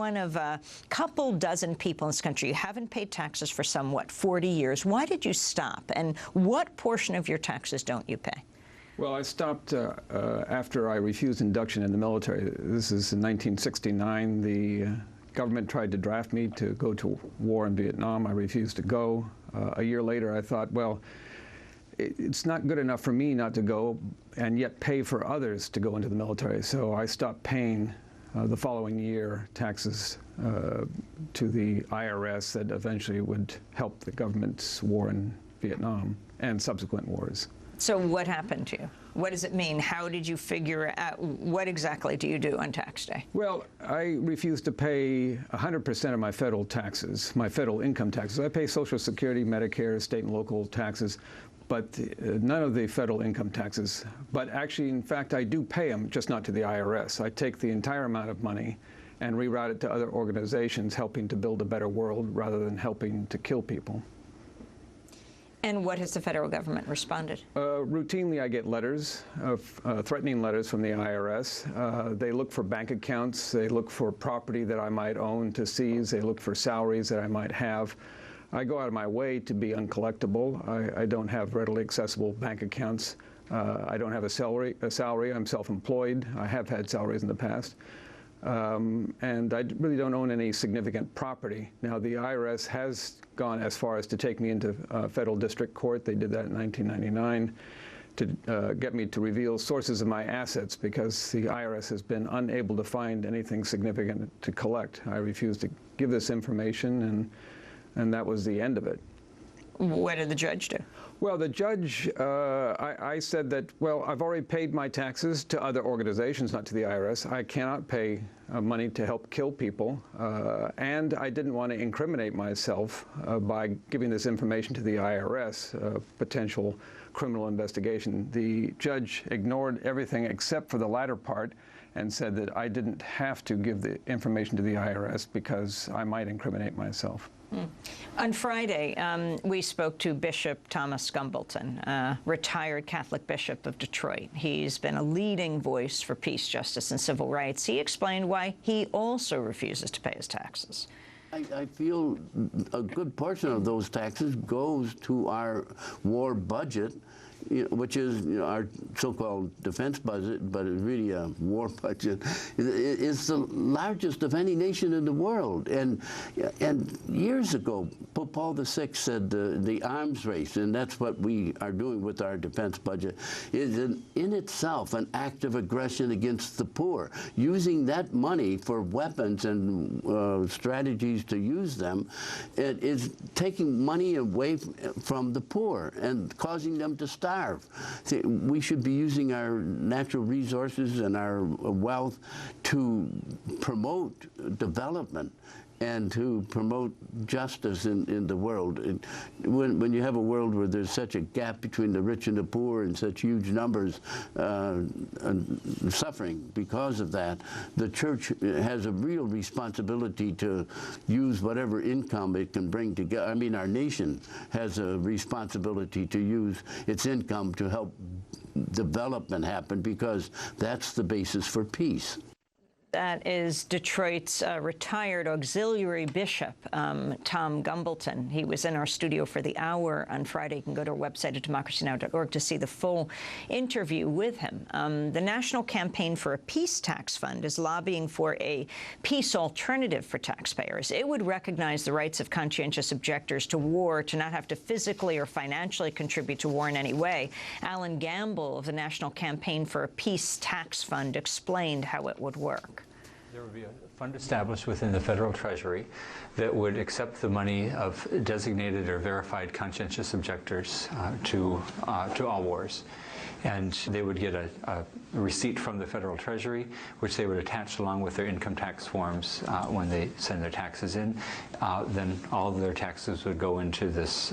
one of a couple dozen people in this country. You haven't paid taxes for some, 40 years. Why did you stop? And what portion of your taxes don't you pay? Well, I stopped after I refused induction in the military. This is in 1969. The government tried to draft me to go to war in Vietnam. I refused to go. A year later, I thought, well, it's not good enough for me not to go and yet pay for others to go into the military. So I stopped paying the following year taxes to the IRS that eventually would help the government's war in Vietnam and subsequent wars. So what happened to you? What does it mean? How did you figure out, what exactly do you do on tax day? Well, I refused to pay 100% of my federal taxes, my federal income taxes. I pay Social Security, Medicare, state and local taxes, but none of the federal income taxes. But actually, in fact, I do pay them, just not to the IRS. I take the entire amount of money and reroute it to other organizations helping to build a better world rather than helping to kill people. And what has the federal government responded? Routinely, I get letters, threatening letters from the IRS. They look for bank accounts. They look for property that I might own to seize. They look for salaries that I might have. I go out of my way to be uncollectible. I don't have readily accessible bank accounts. I don't have a salary. I'm self-employed. I have had salaries in the past. And I really don't own any significant property. Now, the IRS has gone as far as to take me into federal district court. They did that in 1999 to get me to reveal sources of my assets because the IRS has been unable to find anything significant to collect. I refused to give this information, and that was the end of it. What did the judge do? Well, the judge, I said that, well, I've already paid my taxes to other organizations, not to the IRS. I cannot pay money to help kill people. And I didn't want to incriminate myself by giving this information to the IRS, potential criminal investigation. The judge ignored everything except for the latter part and said that I didn't have to give the information to the IRS because I might incriminate myself. On Friday, we spoke to Bishop Thomas Gumbel, retired Catholic bishop of Detroit. He's been a leading voice for peace, justice, and civil rights. He explained why he also refuses to pay his taxes. I feel a good portion of those taxes goes to our war budget, which is our so-called defense budget, but it's really a war budget. It's the largest of any nation in the world. And years ago, Pope Paul VI said the arms race, and that's what we are doing with our defense budget, is in itself an act of aggression against the poor. Using that money for weapons and strategies to use them, it is taking money away from the poor and causing them to starve. See, we should be using our natural resources and our wealth to promote development and to promote justice in the world. And when you have a world where there's such a gap between the rich and the poor and such huge numbers suffering because of that, the church has a real responsibility to use whatever income it can bring together. I mean, our nation has a responsibility to use its income to help development happen because that's the basis for peace. That is Detroit's retired auxiliary bishop, Tom Gumbel. He was in our studio for the hour on Friday. You can go to our website at democracynow.org to see the full interview with him. The National Campaign for a Peace Tax Fund is lobbying for a peace alternative for taxpayers. It would recognize the rights of conscientious objectors to war to not have to physically or financially contribute to war in any way. Alan Gamble of the National Campaign for a Peace Tax Fund explained how it would work. There would be a fund established within the federal treasury that would accept the money of designated or verified conscientious objectors to all wars. And they would get a receipt from the federal treasury, which they would attach along with their income tax forms when they send their taxes in. Then all of their taxes would go into this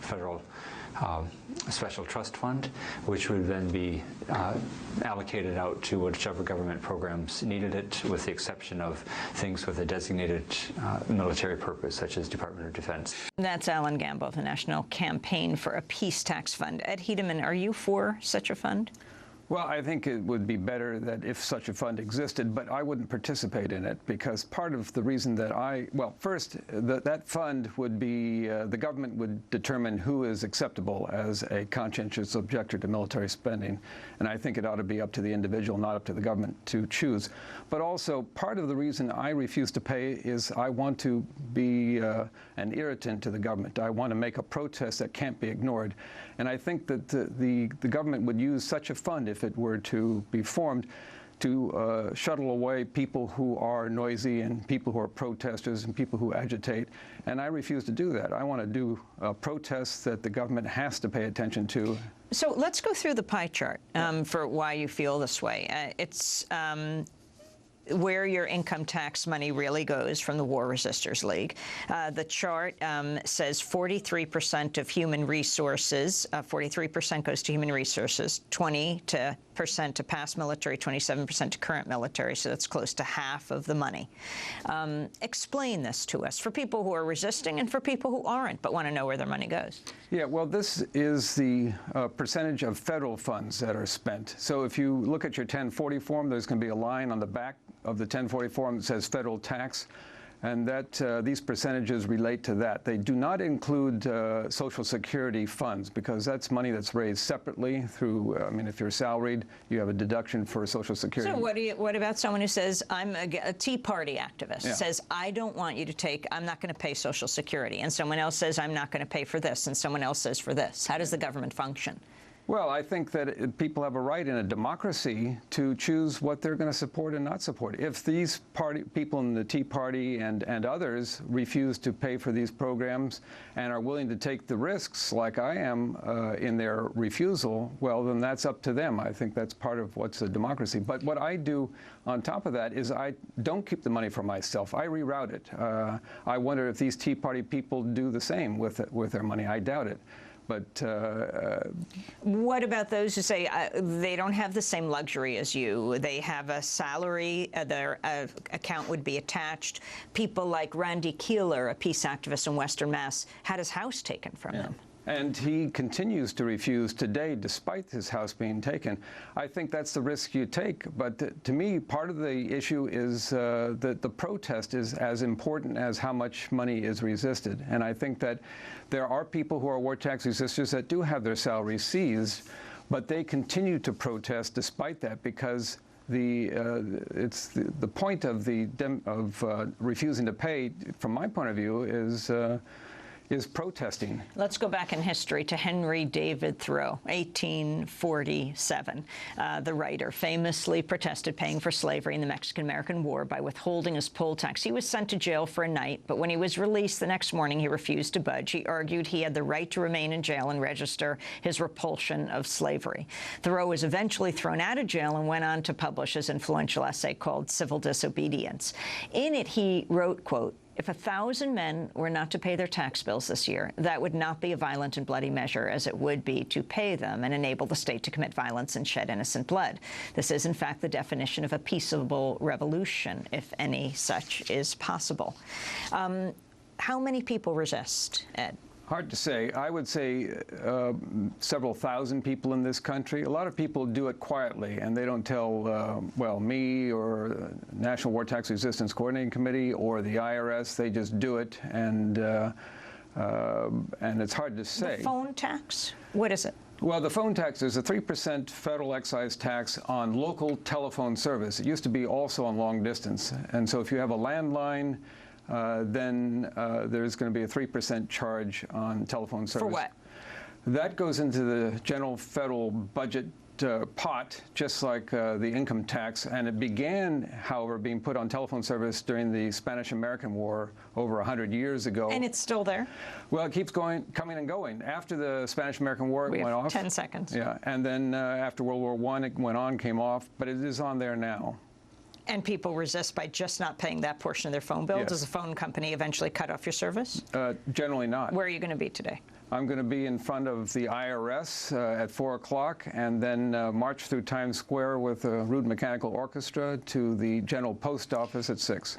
federal special trust fund, which would then be allocated out to whichever government programs needed it, with the exception of things with a designated military purpose, such as Department of Defense. That's Alan Gamble of the National Campaign for a Peace Tax Fund. Ed Hedemann, are you for such a fund? Well, I think it would be better that if such a fund existed, but I wouldn't participate in it because part of the reason that first, that fund would be, the government would determine who is acceptable as a conscientious objector to military spending. And I think it ought to be up to the individual, not up to the government to choose. But also, part of the reason I refuse to pay is I want to be an irritant to the government. I want to make a protest that can't be ignored. And I think that the government would use such a fund, if it were to be formed, to shuttle away people who are noisy and people who are protesters and people who agitate. And I refuse to do that. I want to do protests that the government has to pay attention to. So let's go through the pie chart for why you feel this way. It's where your income tax money really goes from the War Resisters League. The chart says 43% of human resources, 43% goes to human resources, 20% to past military, 27% to current military, so that's close to half of the money. Explain this to us, for people who are resisting and for people who aren't, but want to know where their money goes. Yeah, well, this is the percentage of federal funds that are spent. So if you look at your 1040 form, there's going to be a line on the back of the 1040 form that says federal tax, and that these percentages relate to that. They do not include Social Security funds because that's money that's raised separately through, I mean, if you're salaried, you have a deduction for Social Security. So what about someone who says, I'm a Tea Party activist, says, I don't want you to take, I'm not going to pay Social Security, and someone else says, I'm not going to pay for this, and someone else says for this. How does the government function? Well, I think that people have a right in a democracy to choose what they're going to support and not support. If these people in the Tea Party and others refuse to pay for these programs and are willing to take the risks, like I am, in their refusal, well, then that's up to them. I think that's part of what's a democracy. But what I do on top of that is I don't keep the money for myself. I reroute it. I wonder if these Tea Party people do the same with their money. I doubt it. But what about those who say they don't have the same luxury as you? They have a salary, their account would be attached. People like Randi Keeler, a peace activist in Western Mass, had his house taken from him. And he continues to refuse today, despite his house being taken. I think that's the risk you take. But to me, part of the issue is that the protest is as important as how much money is resisted. And I think that there are people who are war tax resistors that do have their salaries seized, but they continue to protest despite that because the point of refusing to pay, from my point of view, is protesting. Let's go back in history to Henry David Thoreau, 1847. The writer famously protested paying for slavery in the Mexican-American War by withholding his poll tax. He was sent to jail for a night, but when he was released the next morning, he refused to budge. He argued he had the right to remain in jail and register his repulsion of slavery. Thoreau was eventually thrown out of jail and went on to publish his influential essay called Civil Disobedience. In it, he wrote, quote, "If 1,000 men were not to pay their tax bills this year, that would not be a violent and bloody measure as it would be to pay them and enable the state to commit violence and shed innocent blood. This is, in fact, the definition of a peaceable revolution, if any such is possible." How many people resist, Ed? Hard to say. I would say several thousand people in this country. A lot of people do it quietly, and they don't tell, well, me or National War Tax Resistance Coordinating Committee or the IRS. They just do it, and it's hard to say. The phone tax? What is it? Well, the phone tax is a 3% federal excise tax on local telephone service. It used to be also on long distance, and so if you have a landline, then there's going to be a 3% charge on telephone service. For what? That goes into the general federal budget pot, just like the income tax, and it began, however, being put on telephone service during the Spanish-American War over 100 years ago. And it's still there? Well, it keeps coming and going. After the Spanish-American War, it went off. 10 seconds. Yeah, and then after World War I, it went on, came off, but it is on there now. And people resist by just not paying that portion of their phone bill? Yes. Does the phone company eventually cut off your service? Generally not. Where are you going to be today? I'm going to be in front of the IRS at 4 o'clock and then march through Times Square with a rude mechanical orchestra to the General Post Office at 6.